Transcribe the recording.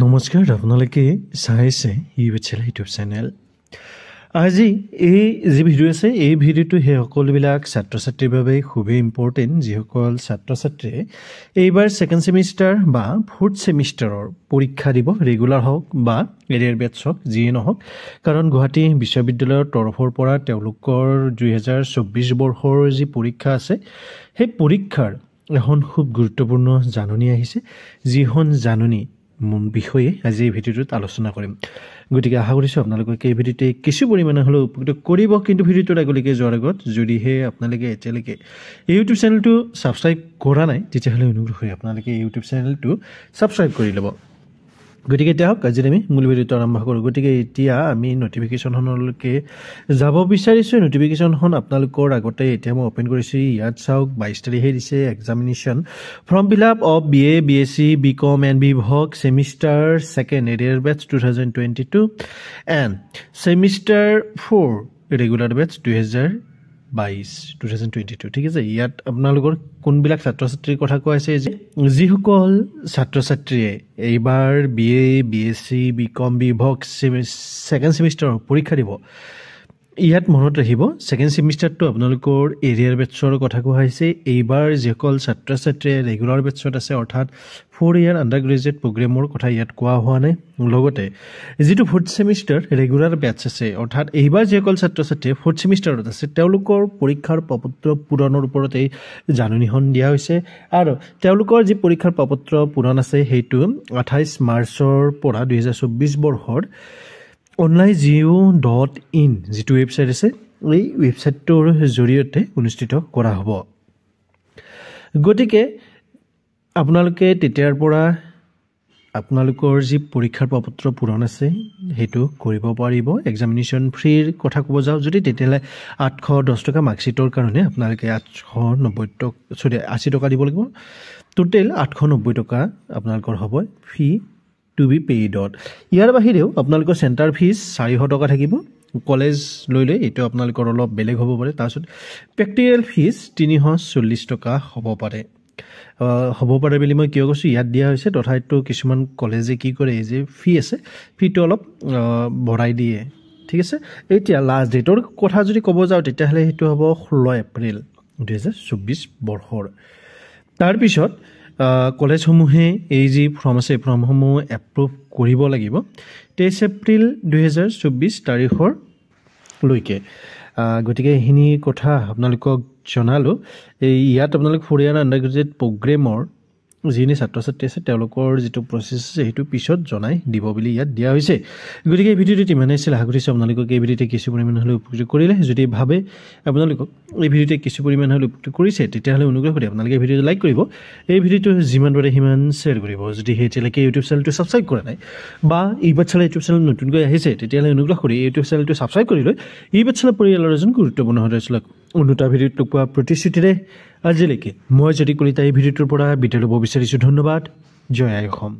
নমস্কাৰ আপোনালোকে চাইছে ইউটিউব চেনেল আজি এই যে ভিডিও আছে এই ভিডিওটো হে সকলবিলাক ছাত্ৰ ছাত্ৰীৰ বাবে খুবেই ইম্পৰ্টেন্ট যিসকল ছাত্ৰ ছাত্ৰীয়ে এইবাৰ সেকেন্ড সেমিষ্টাৰ বা ফোৰ্থ সেমিষ্টাৰৰ পৰীক্ষা দিব ৰেগুলাৰ হওক বা এৰিয়াৰ বেটছ হওক যিয়ে নহওক কাৰণ গুৱাহাটী বিশ্ববিদ্যালয়ৰ তৰফৰ পৰা তেওঁলোকৰ 2024 বৰ্ষৰ যি পৰীক্ষা আছে সেই পৰীক্ষাৰ এখন খুব গুৰুত্বপূৰ্ণ জাননী আহিছে যিখন জাননী বিষয়ে আজি এই ভিডিওটোত আলোচনা কৰিম গতিকে আশা কৰিছো আপোনালোকে এই ভিডিওতে কিছু পৰিমাণে হলেও উপকৃত কৰিব কিন্তু ভিডিওটোৰ আগলৈকে যোৱাৰ আগত যদিহে আপোনালোকে এতিয়ালৈকে ইউটিউব চেনেলটো সাবস্ক্ৰাইব কৰা নাই তেতিয়াহ'লে অনুগ্ৰহ কৰি আপোনালোকে ইউটিউব চেনেলটো সাবস্ক্ৰাইব কৰি ল'ব গতিকে এতিয়া আজি আমি মূল ভিডিওটো আৰম্ভ কৰোঁ গতিকে এতিয়া আমি নটিফিকেশনখনলৈকে যাব বিচাৰিছো নটিফিকেশনখন আপোনালোকৰ আগতে এতিয়া মই ওপেন কৰিছো ইয়াত চাওক 22 তাৰিখে দিছে examination form fill up of BA BSc BCom and BVoc semester second arrear batch 2022 and semester 4 regular batch 2022 ঠিক আছে ইয়াত আপোনালোকৰ কোনবিলাক ছাত্ৰ ছাত্ৰীৰ কথা কোৱা আছে যে যিসকল ছাত্ৰ ছাত্ৰীয়ে এইবাৰ বিএ বিএসসি বিকম বিভক সেকেন্ড সেমিষ্টাৰৰ পৰীক্ষা দিব ইয়াত মনত ৰাখিব সেকেন্ড সেমিষ্টাৰটো আপোনালোকৰ এৰিয়াৰ বেটছৰ কথা কোৱা হৈছে এইবাৰ যিসকল ছাত্ৰ ছাত্ৰীয়ে ৰেগুলাৰ বেটছত আছে অৰ্থাৎ 4 ইয়াৰ আন্ডাৰ গ্ৰেজুৱেট প্ৰগ্ৰামৰ কথা ইয়াত কোৱা হোৱা নাই লগতে যেটো ফোৰ্থ সেমিষ্টাৰ ৰেগুলাৰ বেটছ আছে অৰ্থাৎ এইবাৰ যিসকল ছাত্ৰ ছাত্ৰীয়ে ফোৰ্থ সেমিষ্টাৰত আছে তেওঁলোকৰ পৰীক্ষাৰ প্ৰপত্ৰ পূৰণৰ ওপৰত এই জাননীখন দিয়া হৈছে আৰু তেওঁলোকৰ যি পৰীক্ষাৰ প্ৰপত্ৰ পূৰণ আছে সেইটো 28 মাৰ্চৰ পৰা 2024 বৰ্ষৰ onlinegeo.in যেটো ওয়েবসাইট আছে এই ওয়েবসাইটটোৰ জৰিয়তে অনুষ্ঠিত কৰা হ'ব গতিকে আপোনালোকে তেতিয়াৰ পৰা আপোনালোকৰ যি পৰীক্ষাৰ প্ৰপত্ৰ পূৰণ আছে হেতু কৰিব পাৰিব এক্সামিনেশ্যন ফ্ৰীৰ কথা ক'ব যাও যদি তেতিয়ালে 810 টকা মাৰ্কশিটৰ কাৰণে আপোনালোকে 80 টকা দিব লাগিব টোটাল 890 টকা আপোনালোকৰ হ'ব ফি to be paid out ইয়াৰ বাহিৰেও আপোনালোকৰ সেন্টাৰ ফিজ 400 টকা থাকিব কলেজ লৈ এটো আপোনালোকৰ অলপ বেলেগ হ'ব পাৰে তাৰছত প্ৰেক্টিকেল ফিজ 340 টকা হ'ব পাৰে বুলি মই কিয় কৈছো ইয়াত দিয়া হৈছে তথাপিতো কিছুমান কলেজে কি কৰে যে ফি আছে ফিটো অলপ বঢ়াই দিয়ে ঠিক আছে এতিয়া লাষ্ট ডেটৰ কথা যদি ক'ব যাও তেতিয়াহলে হেতু হ'ব 16 এপ্ৰিল 2024 বৰ্ষৰ তাৰ পিছত কলেজ সমূহে এই যি ফৰ্ম আছে ফৰ্মসমূহ এপ্ৰুভ কৰিব লাগিব 23 এপ্ৰিল 2024 তাৰিখৰ লৈকে গতিকে হিনি কথা আপোনালোকক জনালো এই ইয়াত আপোনালোক 4 ইয়াৰ আন্ডাৰ গ্ৰেজুৱেট প্ৰগ্ৰামৰ যিনি ছাত্ৰ ছাত্ৰী আছে তেওঁলোকৰ যেটো প্ৰসেস আছে হেতু পিছত জনাই দিব বুলি ইয়াত দিয়া হৈছে গতিকে এই ভিডিওটো ইমানে আছিল আশা কৰিছো আপোনালোকক এই ভিডিওতে কিছু পৰিমাণ হলে উপকৃত কৰিলে যদি ভাবে আপোনালোকক এই ভিডিওতে কিছু পৰিমাণ হলে উপকৃত কৰিছে তেতিয়াহলে অনুগ্ৰহ কৰি আপোনালোকে ভিডিওটো লাইক কৰিব এই ভিডিওটো যিমান পাৰে সিমান শেয়াৰ কৰিব যদি হেতিয়ালৈকে ইউটিউব চেনেলটো সাবস্ক্ৰাইব কৰা নাই বা এই বাচ্চালে ইউটিউব চেনেল নতুনকৈ আহিছে তেতিয়াহলে অনুগ্ৰহ কৰি ইউটিউব চেনেলটো সাবস্ক্ৰাইব কৰি লৈ এই বাচ্চালে পৰিয়ালৰ এজন গুৰুত্বপূৰ্ণ সদস্যক অনুটা ভিডিওটো পোৱা প্ৰতিশ্ৰুতিৰে আজিলৈকে মই যদি কলিতা এই ভিডিওটোৰ পৰা বিদায় ল'ব বিচাৰিছো ধন্যবাদ জয় আই অসম